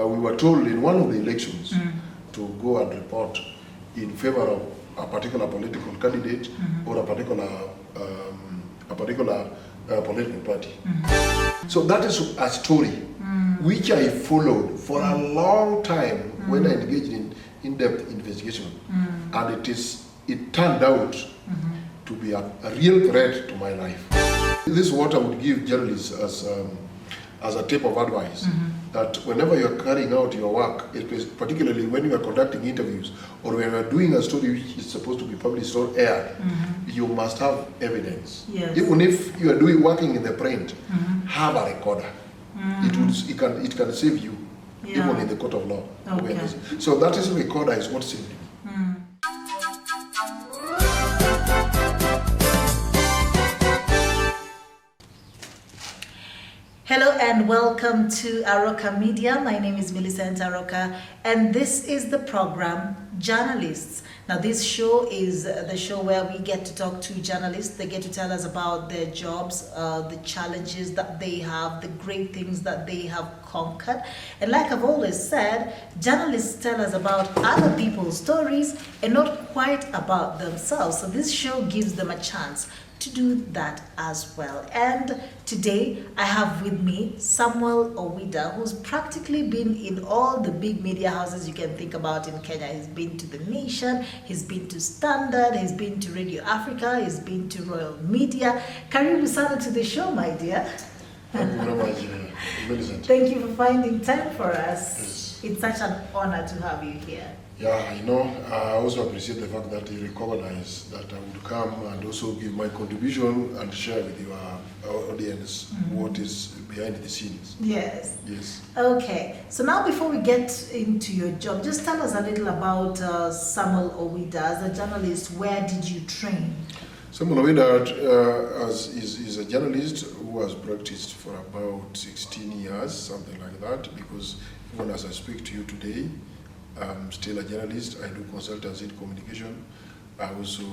we were told in one of the elections to go and report in favor of a particular political candidate or a particular political party. So that is a story which I followed for a long time when I engaged in in-depth investigation, and it turned out to be a real threat to my life. This is what I would give journalists as a tip of advice, that whenever you're carrying out your work, particularly when you are conducting interviews or when you are doing a story which is supposed to be published or aired, you must have evidence. Yes. Even if you are working in the print, have a recorder. It can save you, even in the court of law. Okay. So that is a recorder is what saved me. Hello and welcome to AROKA Media. My name is Millicent AROKA and this is the program Journalists. Now this show is the show where we get to talk to journalists. They get to tell us about their jobs, the challenges that they have, the great things that they have conquered. And like I've always said, journalists tell us about other people's stories and not quite about themselves. So this show gives them a chance to do that as well. And today I have with me Samuel Owida, who's practically been in all the big media houses you can think about in Kenya. He's been to The Nation, he's been to Standard, he's been to Radio Africa, he's been to Royal Media. Karibu sana to the show, my dear. Thank you very much, Millicent. Thank you for finding time for us. Yes. It's such an honor to have you here. Yeah, I also appreciate the fact that you recognize that I would come and also give my contribution and share with your audience what is behind the scenes. Yes. Yes. Okay, so now before we get into your job, just tell us a little about Samuel Owida. As a journalist, where did you train? Samuel Owida is a journalist who has practiced for about 16 years, something like that, because even as I speak to you today, I'm still a journalist. I do consultancy in communication. I also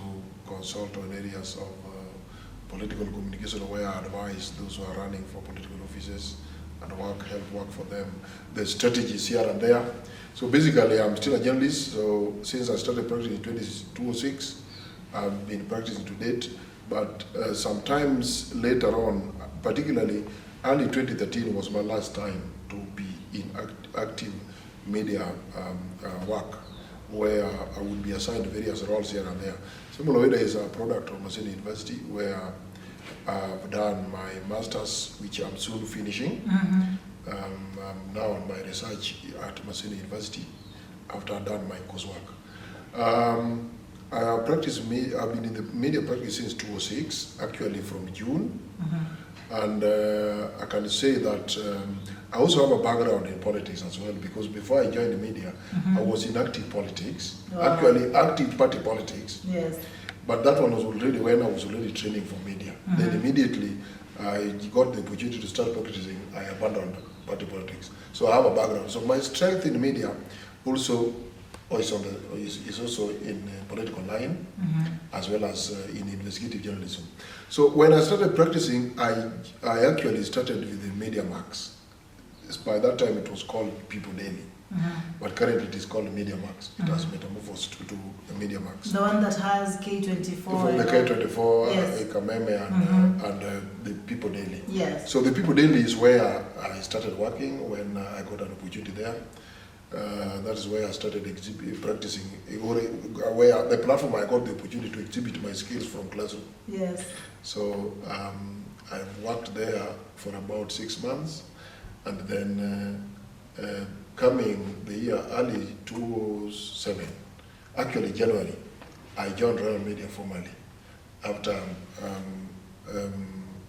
consult on areas of political communication where I advise those who are running for political offices and help work for them, the strategies here and there. So basically, I'm still a journalist. So since I started practicing in 2006, I've been practicing to date. But sometimes later on, particularly early 2013 was my last time to be in active media work, where I would be assigned various roles here and there. Samuel Owida is a product of Maseno University, where I've done my master's, which I'm soon finishing. I'm now on my research at Maseno University after I've done my coursework. I've been in the media practice since 2006, actually from June. And I can say that I also have a background in politics as well, because before I joined the media, I was in active politics, actually active party politics. Yes. But that one was already when I was already training for media. Then immediately I got the opportunity to start practicing, I abandoned party politics. So I have a background. So my strength in media also is also in political line, as well as in investigative journalism. So when I started practicing, I actually started with the Media Max. By that time it was called People Daily, but currently it is called Media Max. It has metamorphosed to the Media Max. The one that has K24. From the K24, yes. Kameme, and the People Daily. Yes. So the People Daily is where I started working when I got an opportunity there. That is where I started practicing, where the platform I got the opportunity to exhibit my skills from classroom. Yes. So I've worked there for about 6 months, and then coming the year early 2007, actually January, I joined Royal Media formally after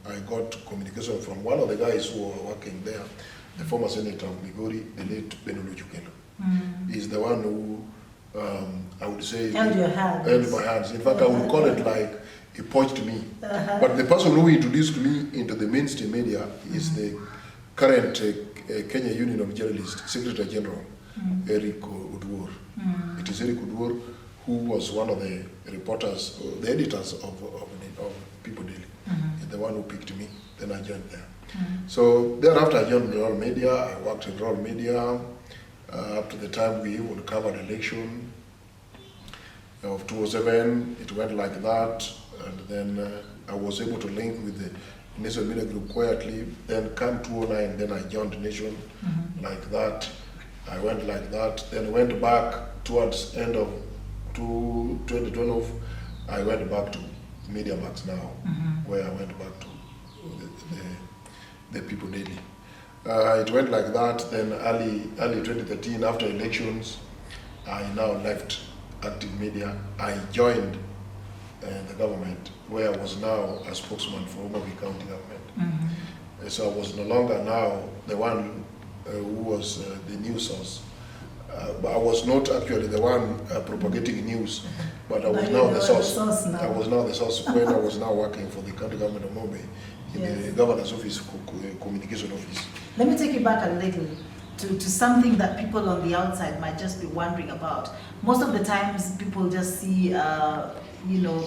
I got communication from one of the guys who were working there, the former Senator of Migori, the late Benulu Chukelo. He's the one who, I would say, held your hands. Held my hands. In fact, I would call it like he poached me. But the person who introduced me into the mainstream media is the current Kenya Union of Journalists Secretary General, Eric Udwor. It is Eric Udwor who was one of the reporters, the editors of People Daily. He's the one who picked me. Then I joined there. So thereafter I joined rural media. I worked in rural media up to the time we even covered election of 2007. It went like that, and then I was able to link with the Nation Media Group quietly. Then come 2009, then I joined the Nation like that. I went like that, then went back towards end of 2012. I went back to Media Max now, where I went back to the People Daily. It went like that. Then early 2013, after elections, I now left Active Media. I joined the government, where I was now a spokesman for Homa Bay County government. So I was no longer now the one who was the news source. But I was not actually the one propagating news, but I was now the source. I was now the source when I was now working for the county government of Homa Bay in the governor's office, communication office. Let me take you back a little to something that people on the outside might just be wondering about. Most of the times people just see,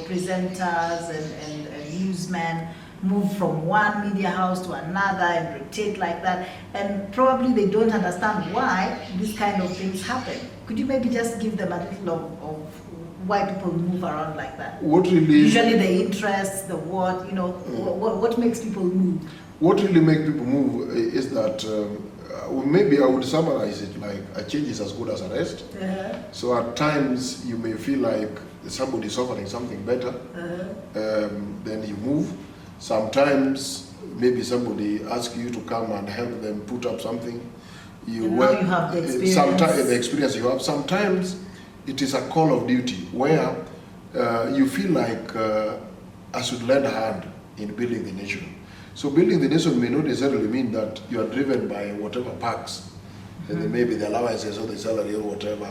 presenters and newsmen move from one media house to another and rotate like that, and probably they don't understand why this kind of things happen. Could you maybe just give them a little of why people move around like that? What really? Usually the interests, the what makes people move? What really makes people move is that, maybe I would summarize it like a change is as good as a rest. So at times you may feel like somebody is offering something better, then you move. Sometimes maybe somebody asks you to come and help them put up something. You have the experience. Sometimes the experience you have. Sometimes it is a call of duty where you feel like I should lend a hand in building the nation. So building the nation may not necessarily mean that you are driven by whatever perks, and maybe the allowances or the salary or whatever,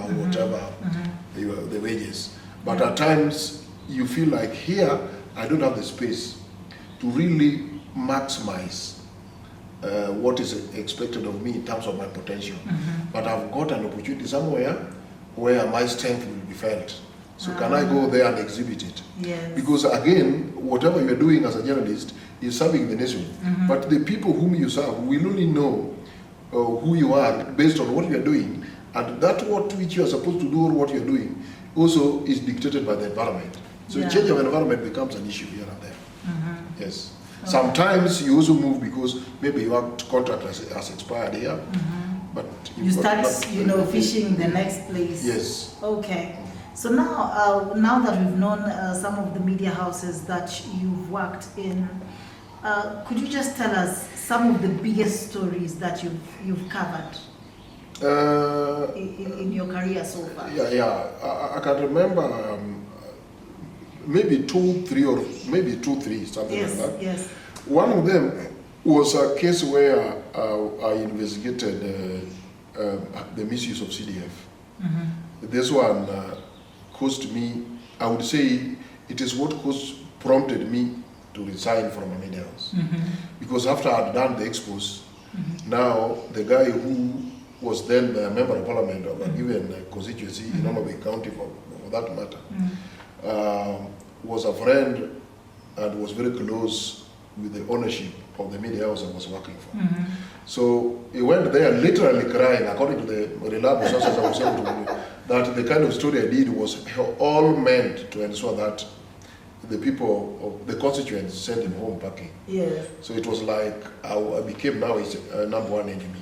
the wages. But at times you feel like here I don't have the space to really maximize what is expected of me in terms of my potential. But I've got an opportunity somewhere where my strength will be felt. So can I go there and exhibit it? Yes. Because again, whatever you're doing as a journalist is serving the nation. But the people whom you serve will only know who you are based on what you're doing. And that which you are supposed to do or what you're doing also is dictated by the environment. So change of environment becomes an issue here and there. Yes. Okay. Sometimes you also move because maybe your contract has expired here, but you start, fishing the next place. Yes. Okay. So now that we've known some of the media houses that you've worked in, could you just tell us some of the biggest stories that you've covered in your career so far? I can remember. Maybe two, three, something like that. Yes. One of them was a case where I investigated the misuse of CDF. This one caused me, I would say, it is what prompted me to resign from a media house. Because after I had done the expose, now the guy who was then the member of parliament of a given constituency in Homa Bay County for that matter, was a friend and was very close with the ownership of the media house I was working for. So he went there literally crying, according to the reliable sources I was able to do, that the kind of story I did was all meant to ensure that the people of the constituents sent him home packing. Yes. So it was like I became now his number one enemy.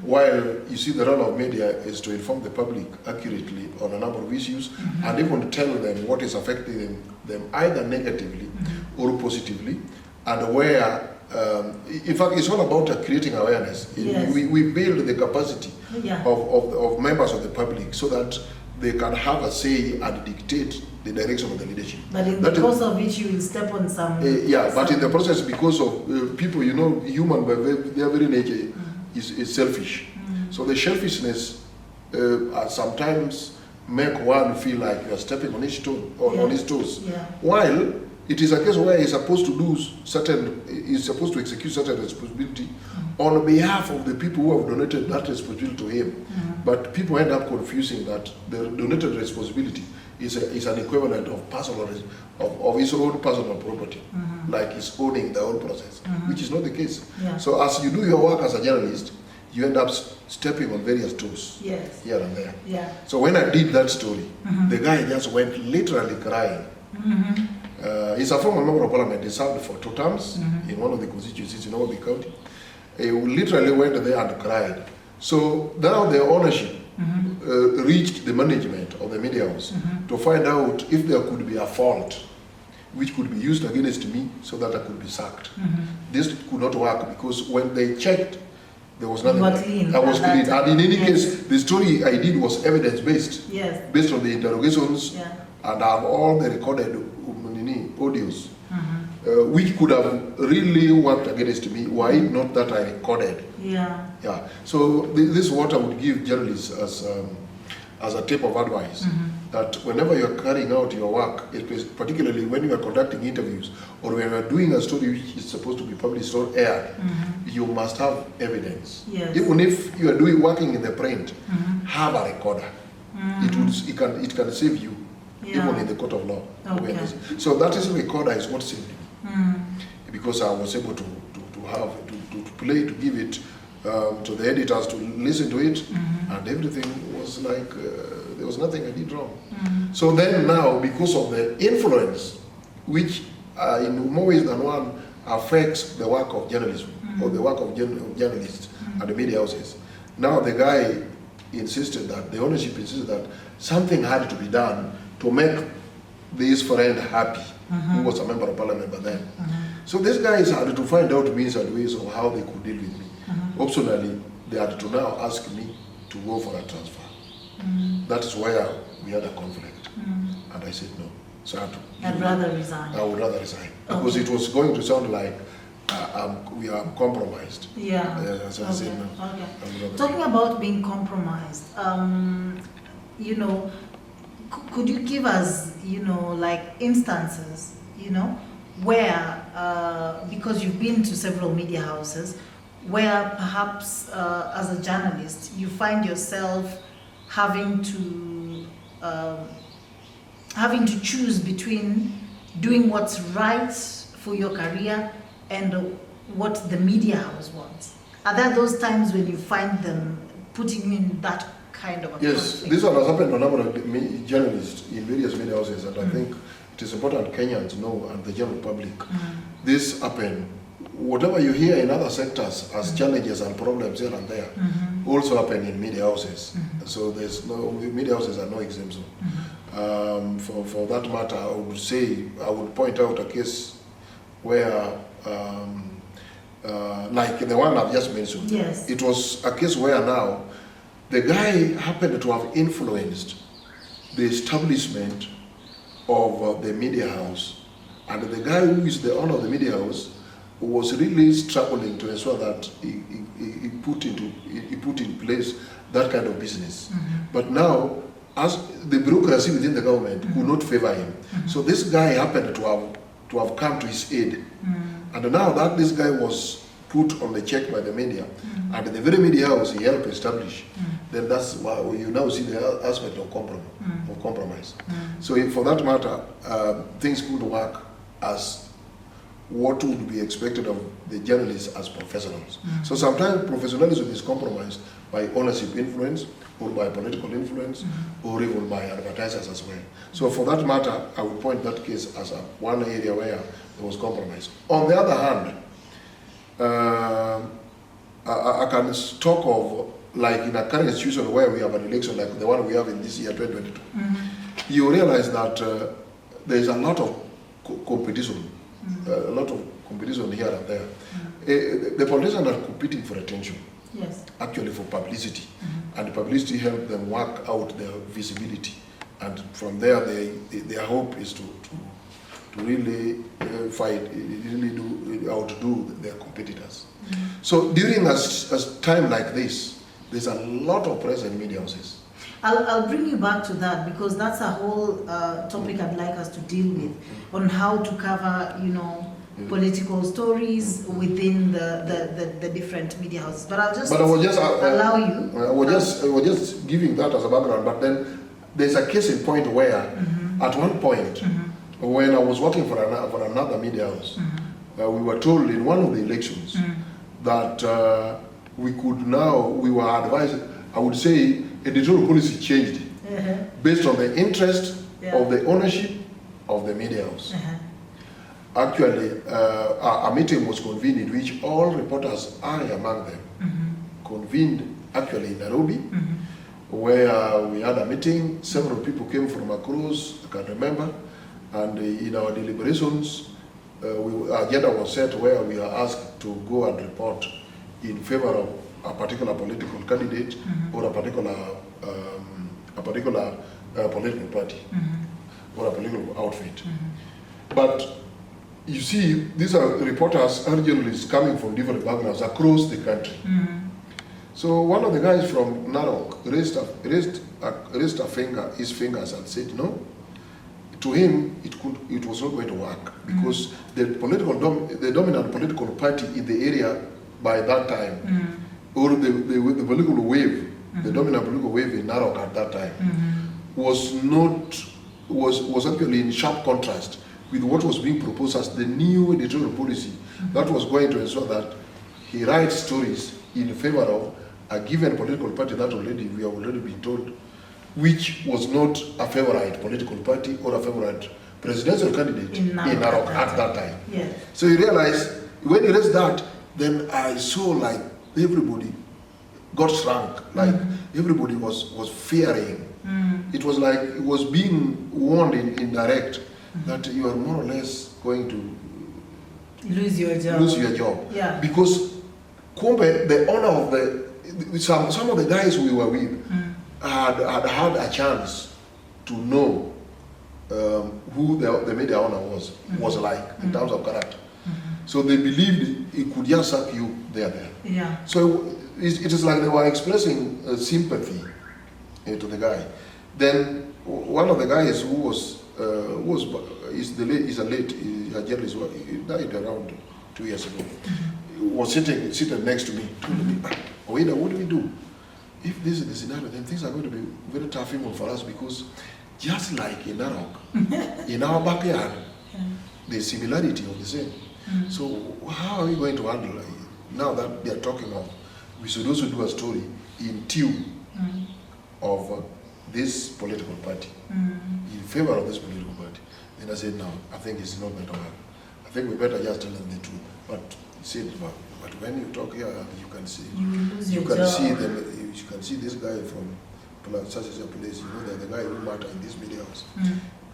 While you see the role of media is to inform the public accurately on a number of issues and even tell them what is affecting them either negatively or positively, and where, in fact, it's all about creating awareness. Yes. We build the capacity of members of the public so that they can have a say and dictate the direction of the leadership. But in the course of which you will step on some... but in the process, because of people, human by their very nature is selfish. So the selfishness sometimes make one feel like you are stepping on his toes. While it is a case where he's supposed to execute certain responsibility on behalf of the people who have donated that responsibility to him. But people end up confusing that the donated responsibility is an equivalent of of his own personal property, like he's owning the whole process, which is not the case. Yeah. So as you do your work as a journalist, you end up stepping on various toes, Yes. here and there. Yeah. So when I did that story, the guy just went literally crying. He's a former member of parliament. He served for 2 terms in one of the constituencies in Obi County. He literally went there and cried. So now the ownership reached the management of the media house to find out if there could be a fault which could be used against me so that I could be sacked. This could not work because when they checked, there was nothing. I was clean. And in any case, the story I did was evidence-based. Yes. Based on the interrogations, Yeah. and I have all the recorded audios, which could have really worked against me were it not that I recorded. Yeah. Yeah. So this is what I would give journalists as a tip of advice, that whenever you're carrying out your work, particularly when you are conducting interviews or when you are doing a story which is supposed to be published or aired, you must have evidence. Yes. Even if you are working in the print, have a recorder. It can save you, even in the court of law. Okay. So that is recorder is what saved me, because I was able to play, to give it to the editors to listen to it, and everything was like there was nothing I did wrong. So then now, because of the influence, which in more ways than one affects the work of journalism or the work of journalists and the media houses, now the guy insisted that the ownership insisted that something had to be done to make this friend happy, who was a member of parliament by then. So these guys had to find out means and ways of how they could deal with me. Optionally, they had to now ask me to go for a transfer. That is where we had a conflict, and I said no. So I'd rather resign. I would rather resign because it was going to sound like we are compromised. Yeah. So I said no. Okay. Talking about being compromised, you know, could you give us, you know, like instances, you know, where, because you've been to several media houses, where perhaps as a journalist you find yourself having to choose between doing what's right for your career and what the media house wants? Are there those times when you find them putting you in that kind of a Yes, conflict? this one has happened to a number of journalists in various media houses, and I think it is important Kenyans know, and the general public. This happened. Whatever you hear in other sectors as challenges and problems here and there, also happen in media houses. So media houses are no exemption. For that matter, I would point out a case where, like the one I've just mentioned, Yes. it was a case where now the guy happened to have influenced the establishment of the media house, and the guy who is the owner of the media house was really struggling to ensure that he put in place that kind of business. But now, as the bureaucracy within the government could not favor him, so this guy happened to have come to his aid, and now that this guy was put on the check by the media, and the very media house he helped establish, then that's why you now see the aspect of compromise. So for that matter, things could work as what would be expected of the journalists as professionals. So sometimes professionalism is compromised by ownership influence, or by political influence, or even by advertisers as well. So for that matter, I would point that case as one area where there was compromise. On the other hand, I can talk of, like in a current situation where we have an election like the one we have in this year, 2022, you realize that there is a lot of competition, a lot of competition here and there. The politicians are competing for attention, Yes. actually for publicity, and publicity helps them work out their visibility, and from there their hope is to really outdo their competitors. So during a time like this, there's a lot of pressure in media houses. I'll bring you back to that, because that's a whole topic I'd like us to deal with, on how to cover, you know, political stories within the different media houses. But I was just allow you. I was just giving that as a background, but then there's a case in point where, at one point, when I was working for another media house, we were told in one of the elections that we were advised, I would say, editorial policy changed based on the interest of the ownership of the media house. Actually, a meeting was convened in which all reporters, I among them, convened actually in Nairobi, where we had a meeting. Several people came from across, I can remember, and in our deliberations, agenda was set where we are asked to go and report in favor of a particular political candidate or a particular political party or a political outfit. But you see, these are reporters and journalists coming from different backgrounds across the country. So one of the guys from Narok raised his fingers and said, no, to him it was not going to work because the dominant political party in the area by that time, or the political wave, the dominant political wave in Narok at that time, was actually in sharp contrast with what was being proposed as the new editorial policy that was going to ensure that he writes stories in favor of a given political party that we have already been told, which was not a favorite political party or a favorite presidential candidate in Narok at that time. Yes. So you realize, when you raise that, then I saw like everybody got shrunk, like everybody was fearing. It was like it was being warned in direct that you are more or less going to lose your job. Yeah. Because Kumbe, the owner of some of the guys we were with had a chance to know who the media owner was like in terms of character. So they believed he could just suck you there. Yeah. So it is like they were expressing sympathy to the guy. Then one of the guys who is a journalist, he died around 2 years ago. Was sitting next to me. Oida, what do we do? If this is the scenario, then things are going to be very tough even for us, because just like in Narok, in our backyard, the similarity of the same. So how are we going to handle it? Now that they are talking of, we should also do a story in tune of this political party, in favor of this political party. Then I said, no, I think it's not going to work. I think we better just tell them the truth. But he said, but when you talk here, you can see, you can see this guy from such as a place, you know, the guy who matters in this media house.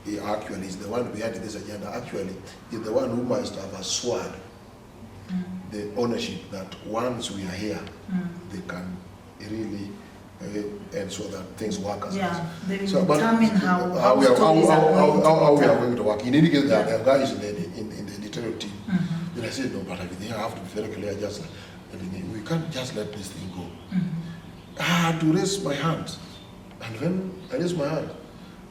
He actually is the one behind this agenda. Actually, he's the one who must have assured the ownership that once we are here, they can really ensure that things work as they will determine how we are going to work. In any case, there are guys in the editorial team. Then I said, no, but I have to be very clear, just like, we can't just let this thing go. I had to raise my hand. And when I raised my hand,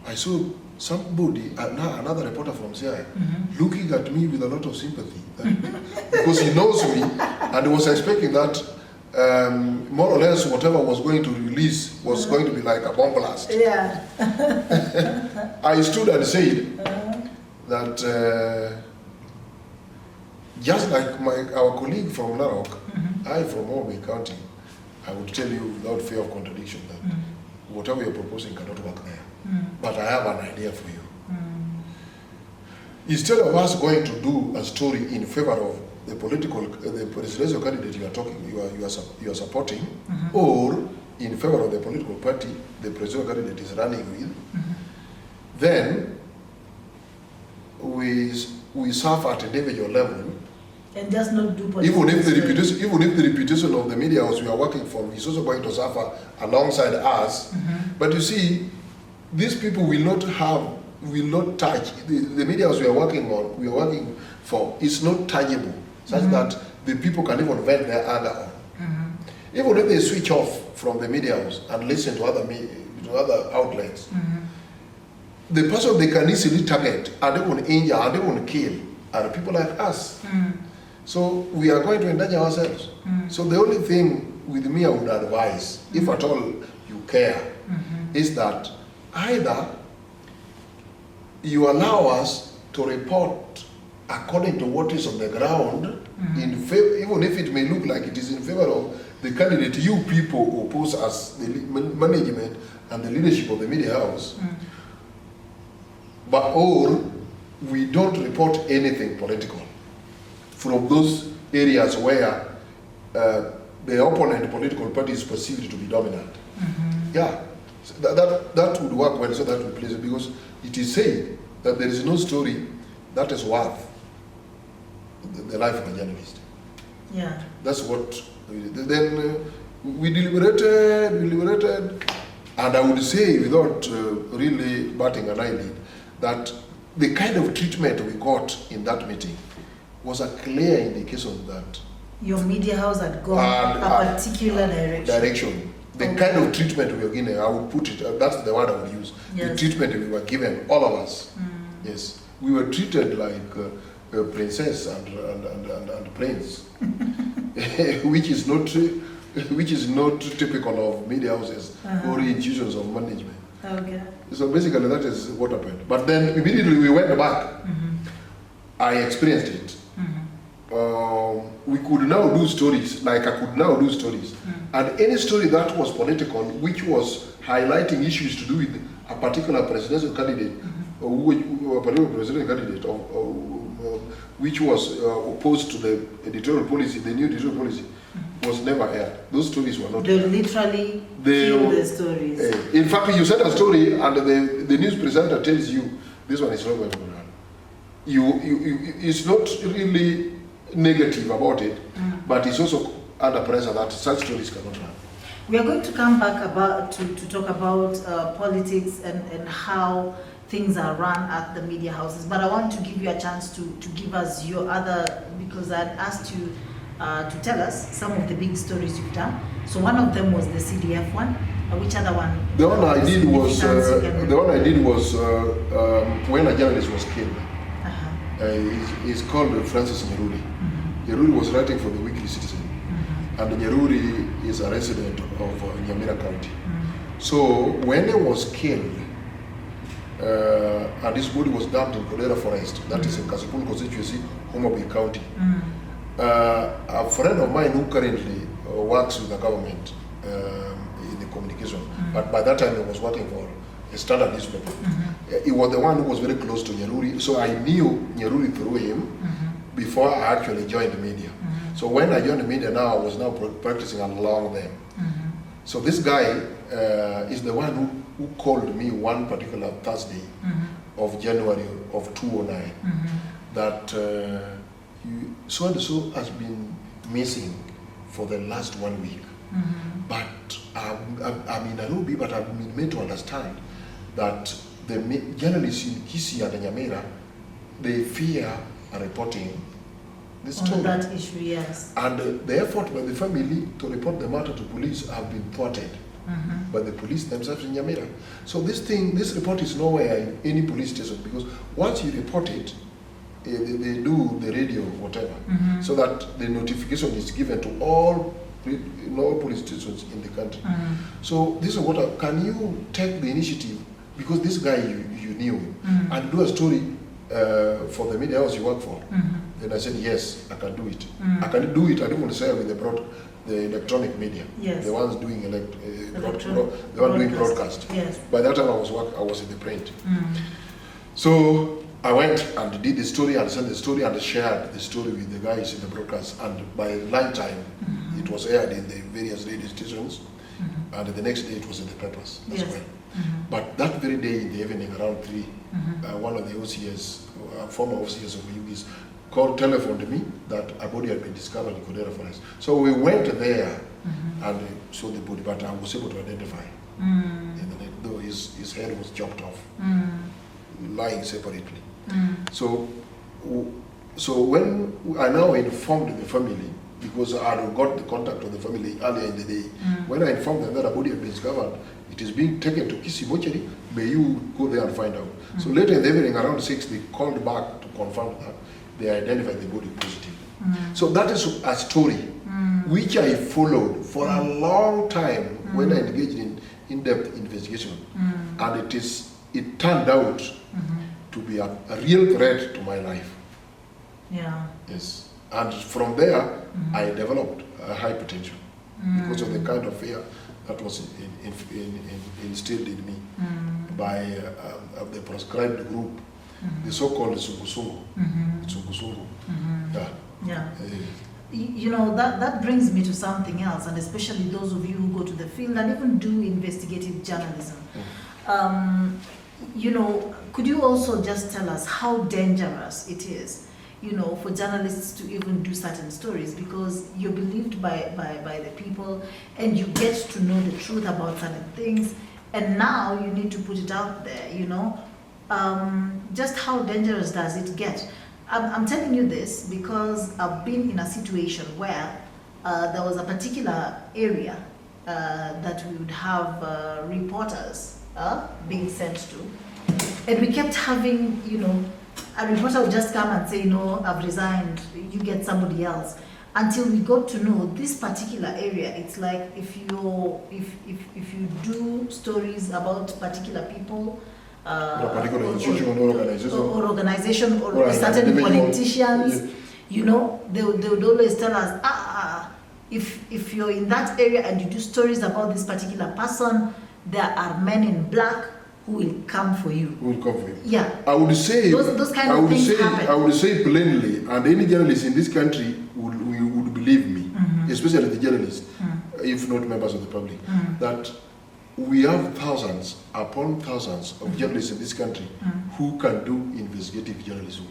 I saw somebody, another reporter from CI, looking at me with a lot of sympathy. Because he knows me, and he was expecting that more or less whatever was going to release was going to be like a bomb blast. Yeah. I stood and said that just like our colleague from Narok, I from Mobile County, I would tell you without fear of contradiction that whatever you're proposing cannot work there. But I have an idea for you. Instead of us going to do a story in favor of the presidential candidate you are supporting, or in favor of the political party the presidential candidate is running with, then we suffer at individual level. And just not do politics. Even if the reputation of the media house we are working for is also going to suffer alongside us. But you see, these people will not touch the media house we are working for is not tangible, such that the people can even vent their anger on. Even if they switch off from the media house and listen to other outlets, the person they can easily target and even injure and even kill are people like us. So we are going to endanger ourselves. So the only thing with me I would advise, if at all you care, is that either you allow us to report according to what is on the ground, in favor, even if it may look like it is in favor of the candidate you people oppose as the management and the leadership of the media house, but or we don't report anything political from those areas where the opponent political party is perceived to be dominant. Yeah, so that would work well, so that would place it, because it is said that there is no story that is worth the life of a journalist. Yeah. That's what we did. Then we deliberated, and I would say, without really batting an eyelid, that the kind of treatment we got in that meeting was a clear indication that your media house had gone a particular direction. The kind of treatment we were given, I would put it, that's the word I would use. Yes. The treatment we were given, all of us. Yes. We were treated like a princess and prince, which is not typical of media houses or institutions of management. Okay. So basically that is what happened. But then immediately we went back. I experienced it. We could now do stories, like I could now do stories. And any story that was political, which was highlighting issues to do with a particular presidential candidate, or a particular presidential candidate, which was opposed to the editorial policy, the new editorial policy, was never aired. Those stories were not They aired. literally kill the stories. In fact, you said a story and the news presenter tells you, this one is not going to run. It's not really negative about it, but it's also under pressure that such stories cannot run. We are going to come back to talk about politics and how things are run at the media houses. But I want to give you a chance to give us your other, because I'd asked you to tell us some of the big stories you've done. So one of them was the CDF one. Which other one? The one I did was when a journalist was killed. He's called Francis Nyeruri. Nyeruri was writing for the Weekly Citizen, and Nyeruri is a resident of Nyamira County. So when he was killed, and his body was dumped in Kodera Forest, that is in Kasipul constituency, Homa Bay County. A friend of mine who currently works with the government in the communication, but by that time he was working for a standard newspaper. He was the one who was very close to Nyeruri, so I knew Nyeruri through him before I actually joined the media. So when I joined the media now, I was now practicing along them. So this guy is the one who called me one particular Thursday of January of 2009 that so and so has been missing for the last 1 week. But I'm in Nairobi, but I've been made to understand that the journalists in Kisii and Nyamira, they fear reporting this story. On that issue, yes. And the effort by the family to report the matter to police have been thwarted by the police themselves in Nyamira. So this report is nowhere in any police station, because once you report it, they do the radio, whatever, so that the notification is given to all police stations in the country. So this is what can you take the initiative, because this guy you knew, and do a story for the media house you work for. Then I said, yes, I can do it. I can do it. I don't want to say with the electronic media, the ones doing doing broadcast. Yes. By that time I was in the print. So I went and did the story and sent the story and shared the story with the guys in the broadcast, and by lunchtime it was aired in the various radio stations, and the next day it was in the papers as well. But that very day in the evening around 3, one of the OCS, former OCS of UBs, telephoned me that a body had been discovered in Kodera Forest. So we went there and saw the body, but I was able to identify though his head was chopped off, lying separately. So when I now informed the family, because I had got the contact of the family earlier in the day, when I informed them that a body had been discovered, it is being taken to Kisii mortuary, may you go there and find out. So later in the evening around 6, they called back to confirm that they identified the body positive. So that is a story which I followed for a long time when I engaged in-depth investigation, and it turned out to be a real threat to my life. Yeah. Yes, and from there I developed hypertension because of the kind of fear that was instilled in me by the proscribed group, the so-called sungu-sungu. Yeah. You know, that brings me to something else, and especially those of you who go to the field and even do investigative journalism. You know, could you also just tell us how dangerous it is, you know, for journalists to even do certain stories, because you're believed by the people and you get to know the truth about certain things, and now you need to put it out there, you know? Just how dangerous does it get? I'm telling you this because I've been in a situation where there was a particular area that we would have reporters being sent to, and we kept having, you know, a reporter would just come and say, no, I've resigned, you get somebody else. Until we got to know this particular area, it's like if you do stories about particular people, a particular institution or organization, or certain politicians, you know, they would always tell us, if you're in that area and you do stories about this particular person, there are men in black who will come for you. Who will come for you. Yeah. I would say those kind of things happen. I would say plainly, and any journalist in this country would believe me, especially the journalists, if not members of the public, that we have thousands upon thousands of journalists in this country who can do investigative journalism.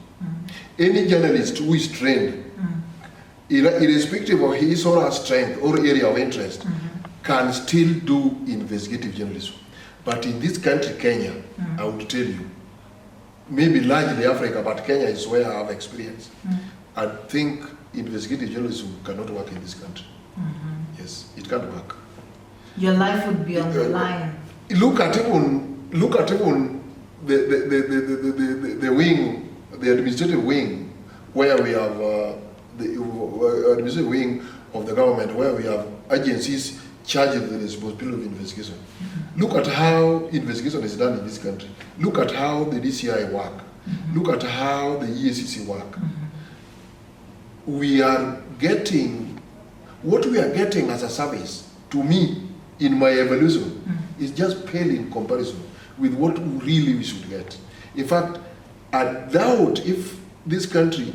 Any journalist who is trained, irrespective of his or her strength or area of interest, can still do investigative journalism. But in this country, Kenya, I would tell you, maybe largely Africa, but Kenya is where I have experience. I think investigative journalism cannot work in this country. Yes, it can't work. Your life would be on the line. Look at even the wing, the administrative wing, where we have the administrative wing of the government, where we have agencies charged with the responsibility of investigation. Look at how investigation is done in this country. Look at how the DCI work. Look at how the EACC work. We are getting, what we are getting as a service, to me, in my evaluation, is just pale in comparison with what we should get. In fact, I doubt if this country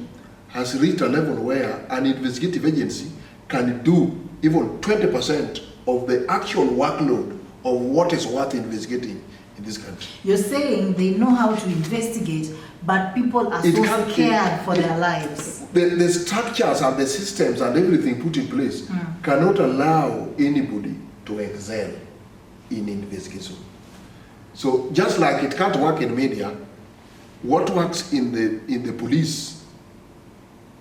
has reached a level where an investigative agency can do even 20% of the actual workload of what is worth investigating in this country. You're saying they know how to investigate, but people are so scared for their lives. The structures and the systems and everything put in place cannot allow anybody to excel in investigation. So just like it can't work in media, what works in the police,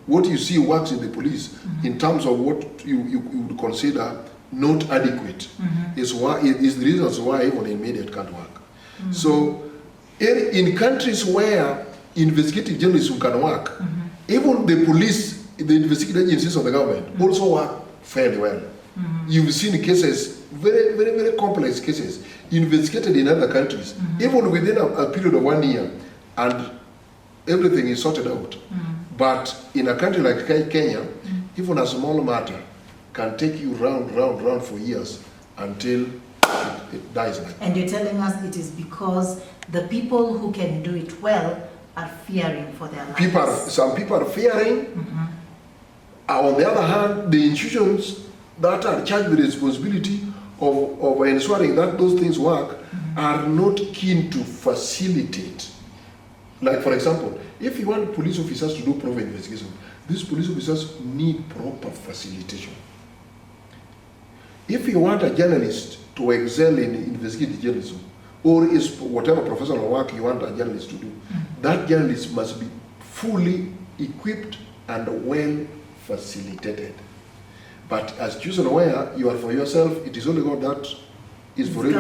what you see works in the police in terms of what you would consider not adequate is the reasons why even in media it can't work. So in countries where investigative journalism can work, even the police, the investigative agencies of the government also work fairly well. You've seen cases, very, very, very complex cases, investigated in other countries, even within a period of 1 year, and everything is sorted out. But in a country like Kenya, even a small matter can take you round for years until it dies. And you're telling us it is because the people who can do it well are fearing for their lives. Some people are fearing. On the other hand, the institutions that are charged with the responsibility of ensuring that those things work are not keen to facilitate. Like, for example, if you want police officers to do proper investigation, these police officers need proper facilitation. If you want a journalist to excel in investigative journalism, or is whatever professional work you want a journalist to do, that journalist must be fully equipped and well facilitated. But as chosen aware, you are for yourself, it is only God that is for you.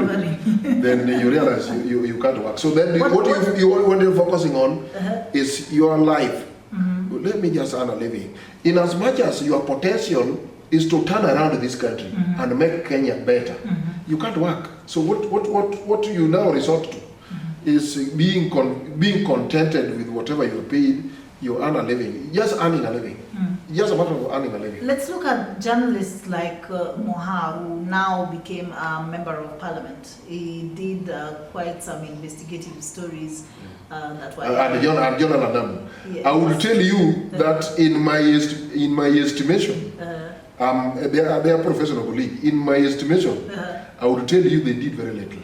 Then you realize you can't work. So then what you're focusing on is your life. Let me just earn a living. In as much as your potential is to turn around this country and make Kenya better, you can't work. So what you now resort to is being contented with whatever you're paid. You earn a living, just earning a living. Just a matter of earning a living. Let's look at journalists like Moha, who now became a member of parliament. He did quite some investigative stories that were... And John Adam. Yes. I will tell you that in my estimation, they are professional colleagues. In my estimation, I will tell you they did very little.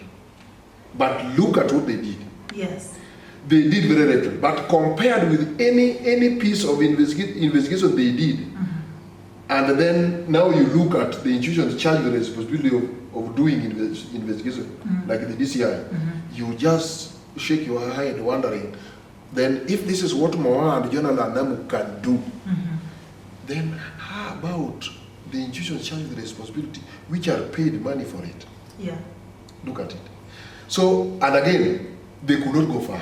But look at what they did. Yes. They did very little, but compared with any piece of investigation they did, and then now you look at the institutions charged with the responsibility of doing investigation, like the DCI, you just shake your head wondering, then if this is what Moa and General Anamu can do, then how about the institutions charged with the responsibility, which are paid money for it? Yeah. Look at it. So, and again, they could not go far.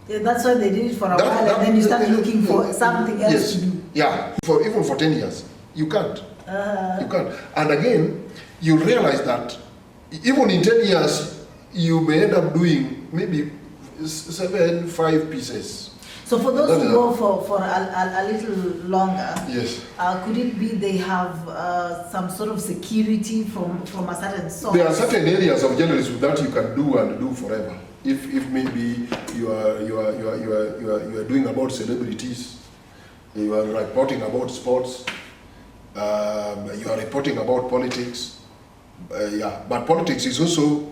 Yeah, that's why they did it for a while, and then you start looking for something else to do. Yeah, even for 10 years, you can't. You can't. And again, you realize that even in 10 years, you may end up doing maybe 5 pieces. So for those who go for a little longer, yes, could it be they have some sort of security from a certain source? There are certain areas of journalism that you can do and do forever. If maybe you are doing about celebrities, you are reporting about sports, you are reporting about politics, yeah. But politics is also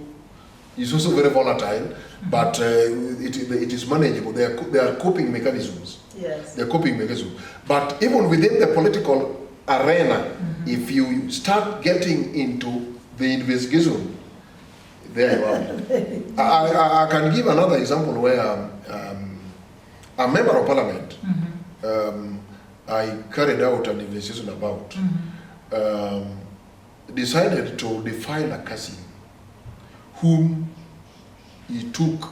very volatile, but it is manageable. There are coping mechanisms. Yes. There are coping mechanisms. But even within the political arena, if you start getting into the investigation, there you are. I can give another example where a member of parliament, I carried out an investigation about, decided to defile a cousin whom he took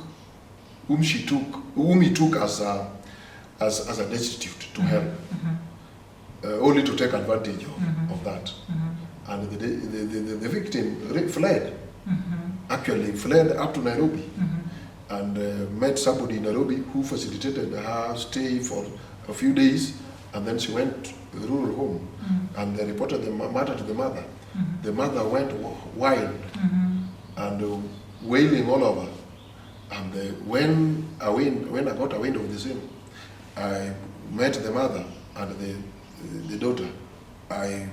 as a destitute to help, only to take advantage of that. And the victim fled. Actually fled up to Nairobi and met somebody in Nairobi who facilitated her stay for a few days, and then she went to the rural home and they reported the matter to the mother. The mother went wild and wailing all over. And when I got a wind of the same, I met the mother and the daughter. I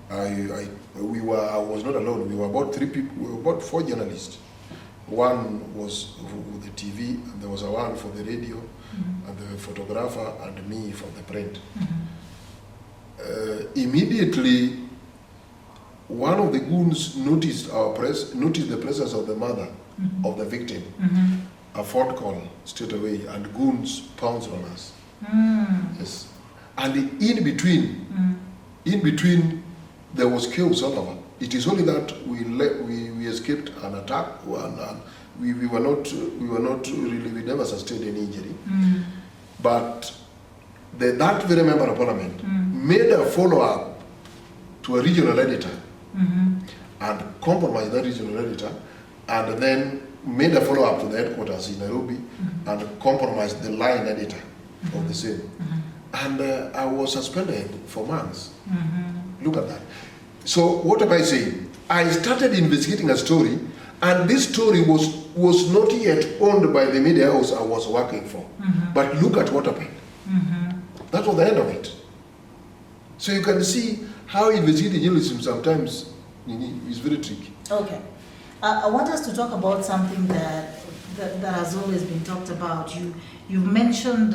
was not alone. We were about 3 people. We were about 4 journalists. One was for the TV, and there was a one for the radio, and the photographer, and me for the print. Immediately, one of the goons noticed the presence of the mother of the victim. A phone call straight away, and goons pounced on us. Yes, and in between. There was chaos all over. It is only that we escaped an attack, and we never sustained any injury. But that very member of parliament made a follow-up to a regional editor and compromised that regional editor, and then made a follow-up to the headquarters in Nairobi and compromised the line editor of the same. And I was suspended for months. Look at that. So what am I saying? I started investigating a story, and this story was not yet owned by the media house I was working for. But look at what happened. That was the end of it. So you can see how investigating journalism sometimes is very tricky. Okay. I want us to talk about something that has always been talked about. You mentioned,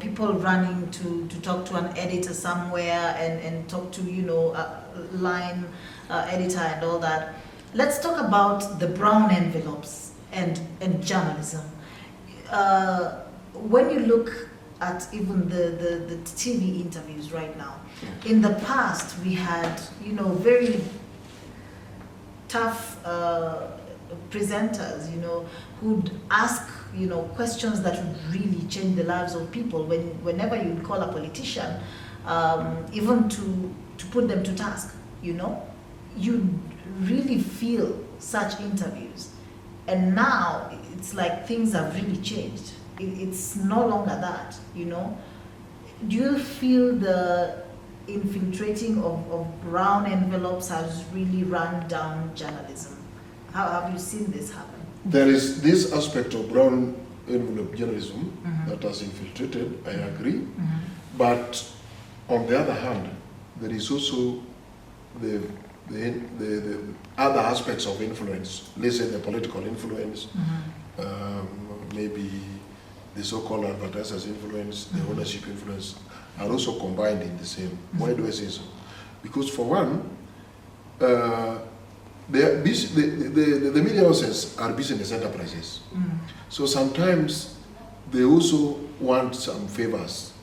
people running to talk to an editor somewhere and talk to, a line editor and all that. Let's talk about the brown envelopes and journalism. When you look at even the TV interviews right now, in the past we had, very tough presenters, who'd ask, questions that would really change the lives of people. Whenever you call a politician, even to put them to task, really feel such interviews. And now it's like things have really changed. It's no longer that, you know. Do you feel the infiltrating of brown envelopes has really run down journalism? How have you seen this happen? There is this aspect of brown envelope journalism that has infiltrated, I agree. But on the other hand, there is also the other aspects of influence. Let's say the political influence, maybe the so-called advertisers' influence, the ownership influence, are also combined in the same. Why do I say so? Because for one, the media houses are business enterprises. So sometimes they also want some favors.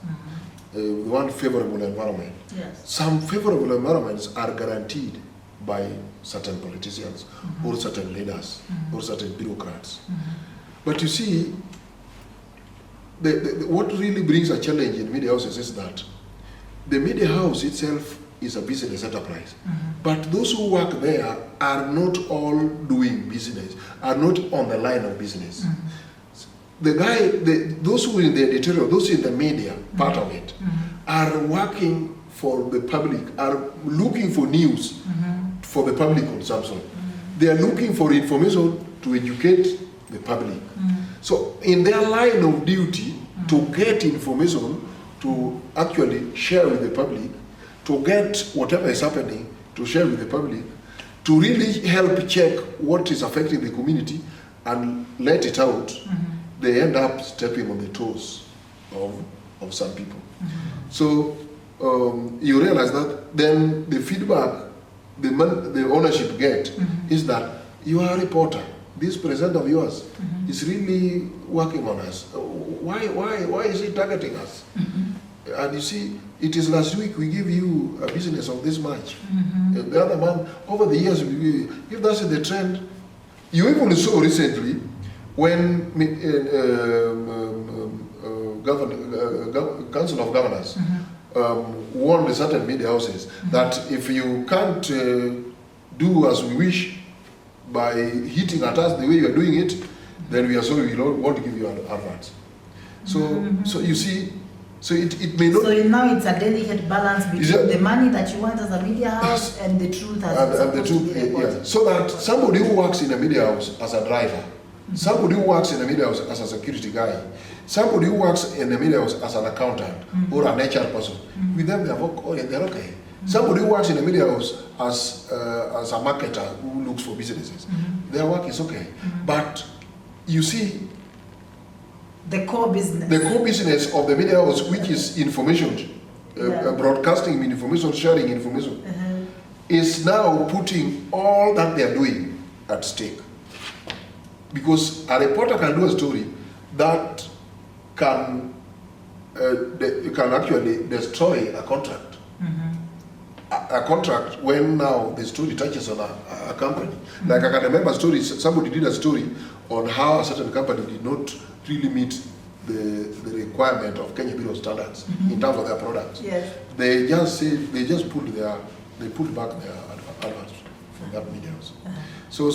They want favorable environment. Yes. Some favorable environments are guaranteed by certain politicians or certain leaders or certain bureaucrats. But you see, what really brings a challenge in media houses is that the media house itself is a business enterprise. But those who work there are not all doing business, are not on the line of business. Those who are in the editorial, those in the media part of it, are working for the public, are looking for news for the public consumption. They are looking for information to educate the public. So in their line of duty to get information to actually share with the public, to get whatever is happening to share with the public, to really help check what is affecting the community and let it out, they end up stepping on the toes of some people. So you realize that then the feedback the ownership get is that you are a reporter. This presenter of yours is really working on us. Why is he targeting us? And you see, it is last week we give you a business of this much. The other month, over the years, if that's the trend, you even saw recently when Council of Governors warned the certain media houses that if you can't do as we wish by hitting at us the way you are doing it, then we are sorry, we don't want to give you advance. So you see, so it may not. So now it's a delicate balance between the money that you want as a media house and the truth as and the truth, yeah. So that somebody who works in a media house as a driver, somebody who works in a media house as a security guy, somebody who works in a media house as an accountant or an HR person, with them they're okay. Somebody who works in a media house as a marketer who looks for businesses, their work is okay. But you see, the core business of the media house, which is information, broadcasting information, sharing information, is now putting all that they are doing at stake. Because a reporter can do a story that can actually destroy a contract. A contract when now the story touches on a company. Like I can remember stories, somebody did a story on how a certain company did not really meet the requirement of Kenya Bureau standards in terms of their products. Yes. They just pulled back their adverts from that media house. So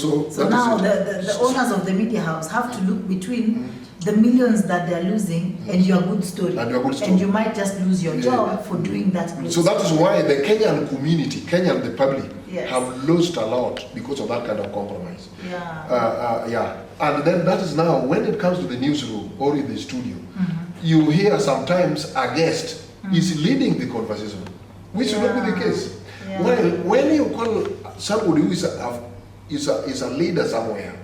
now the owners of the media house have to look between the millions that they're losing and your good story. And you might just lose your job for doing that great So that is why the Kenyan community, the public, have lost a lot because of that kind of compromise. And then that is now, when it comes to the newsroom or in the studio, you hear sometimes a guest is leading the conversation, which should not be the case. Well, when you call somebody who is a leader somewhere,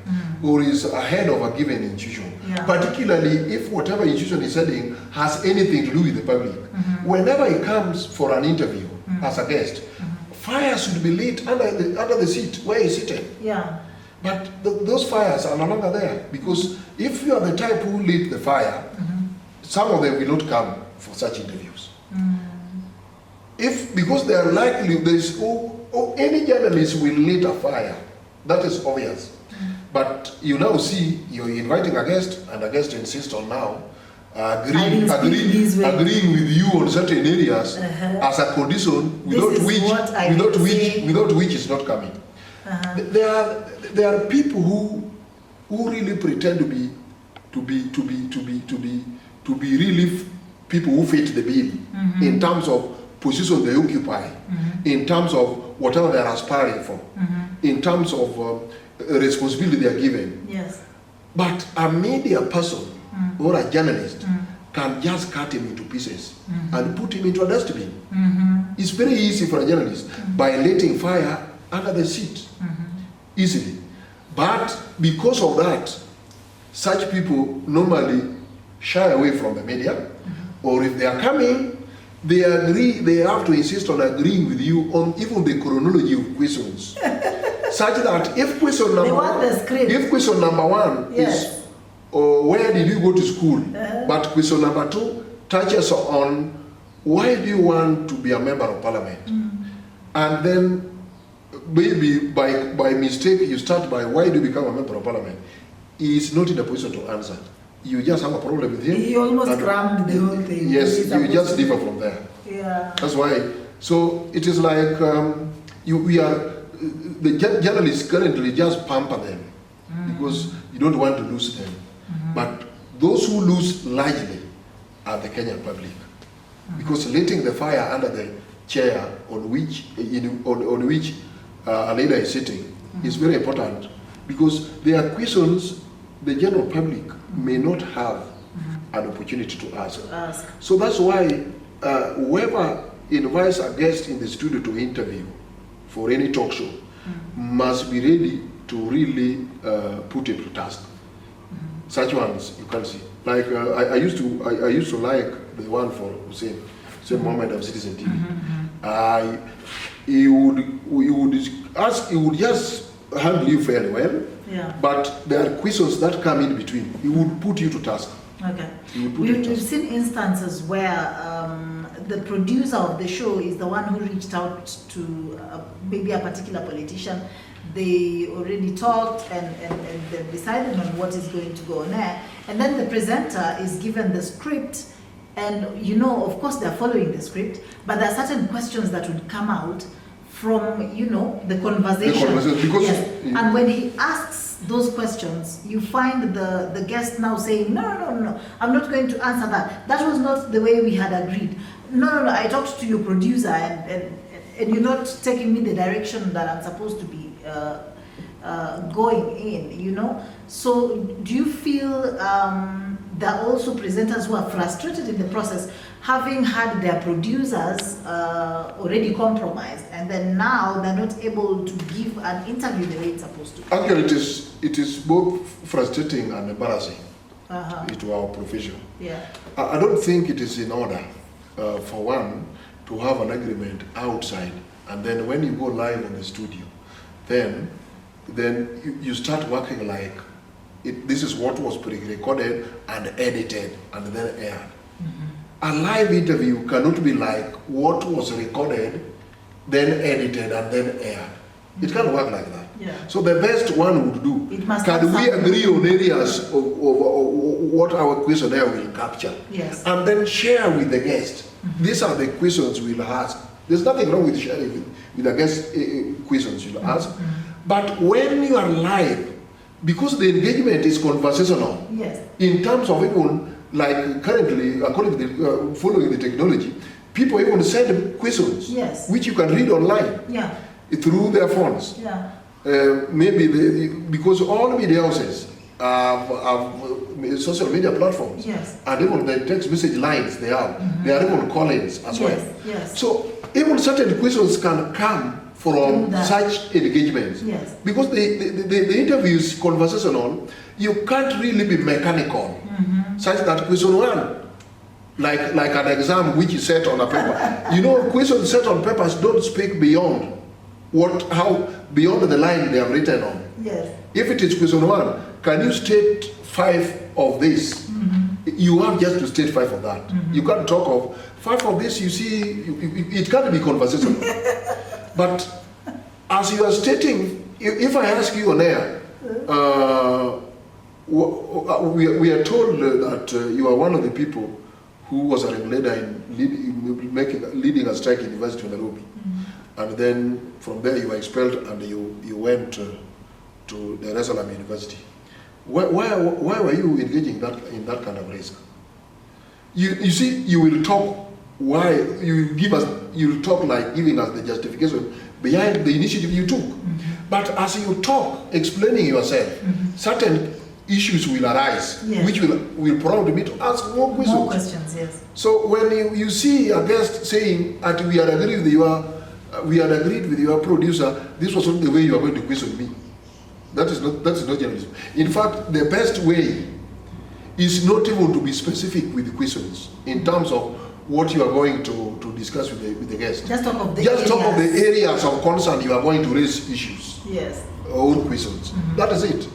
or is a head of a given institution, particularly if whatever institution is heading has anything to do with the public, whenever he comes for an interview as a guest, fire should be lit under the seat where he's seated. But those fires are no longer there, because if you are the type who lit the fire, some of them will not come for such interviews. Because they are likely, any journalist will lit a fire. That is obvious. But you now see, you're inviting a guest, and a guest insists on now agreeing with you on certain areas as a condition without which it's not coming. There are people who really pretend to be really people who fit the bill in terms of position they occupy, in terms of whatever they are aspiring for, in terms of responsibility they are given. Yes. But a media person or a journalist can just cut him into pieces and put him into a dustbin. It's very easy for a journalist by letting fire under the seat easily. But because of that, such people normally shy away from the media, or if they are coming, they have to insist on agreeing with you on even the chronology of questions. Such that if question number one is where did you go to school, but question number 2 touches on why do you want to be a member of parliament, and then maybe by mistake you start by why do you become a member of parliament, he is not in a position to answer. You just have a problem with him. He almost crammed the whole thing. Yes, you just differ from there. Yeah. That's why. So it is like the journalists currently just pamper them because you don't want to lose them. But those who lose largely are the Kenyan public, because letting the fire under the chair on which a leader is sitting is very important, because there are questions the general public may not have an opportunity to ask. So that's why whoever invites a guest in the studio to interview for any talk show must be ready to really put it to task. Such ones you can see. Like I used to like the one for Hussein Mohammed of Citizen TV. He would just handle you fairly well. Yeah. But there are questions that come in between. He would put you to task. Okay. We've seen instances where the producer of the show is the one who reached out to maybe a particular politician. They already talked and they've decided on what is going to go on air. And then the presenter is given the script, and of course they're following the script, but there are certain questions that would come out from, the conversation. Yes. And when he asks those questions, you find the guest now saying, no, I'm not going to answer that. That was not the way we had agreed. No, I talked to your producer and you're not taking me the direction that I'm supposed to be going in, So do you feel there are also presenters who are frustrated in the process, having had their producers already compromised, and then now they're not able to give an interview the way it's supposed to? Actually, it is both frustrating and embarrassing to our profession. Yeah. I don't think it is in order, for one, to have an agreement outside, and then when you go live in the studio, then you start working like this is what was pre-recorded and edited and then aired. A live interview cannot be like what was recorded, then edited and then aired. It can't work like that. Yeah. So the best one would do, can we agree on areas of what our questionnaire will capture? Yes. And then share with the guest. These are the questions we'll ask. There's nothing wrong with sharing with the guest questions you'll ask. But when you are live, because the engagement is conversational, yes, in terms of even, like currently, according to following the technology, people even send questions, yes, which you can read online, yeah, through their phones. Yeah. Maybe because all media houses have social media platforms, yes, and even the text message lines they have, they are even call-ins as well. Yes. So even certain questions can come from such engagements. Yes. Because the interview is conversational, you can't really be mechanical. Such that question one, like an exam which is set on a paper. Questions set on papers don't speak beyond beyond the line they have written on. Yes. If it is question one, can you state 5 of this? You have just to state 5 of that. You can't talk of 5 of this, you see, it can't be conversational. But as you are stating, if I ask you on air, we are told that you are one of the people who was a ringleader in leading a strike in University of Nairobi. and then from there you were expelled and you went to Dar es Salaam University. Why were you engaging in that kind of risk? You see, you will talk why, you'll talk like giving us the justification behind the initiative you took. But as you talk, explaining yourself, certain issues will arise, which will prompt me to ask more questions. More questions, yes. So when you see a guest saying that we had agreed with your producer, this was not the way you are going to question me. That is not journalism. In fact, the best way is not even to be specific with the questions in terms of what you are going to discuss with the guest. Just talk of the areas of concern you are going to raise issues. Yes. Or questions. That is it.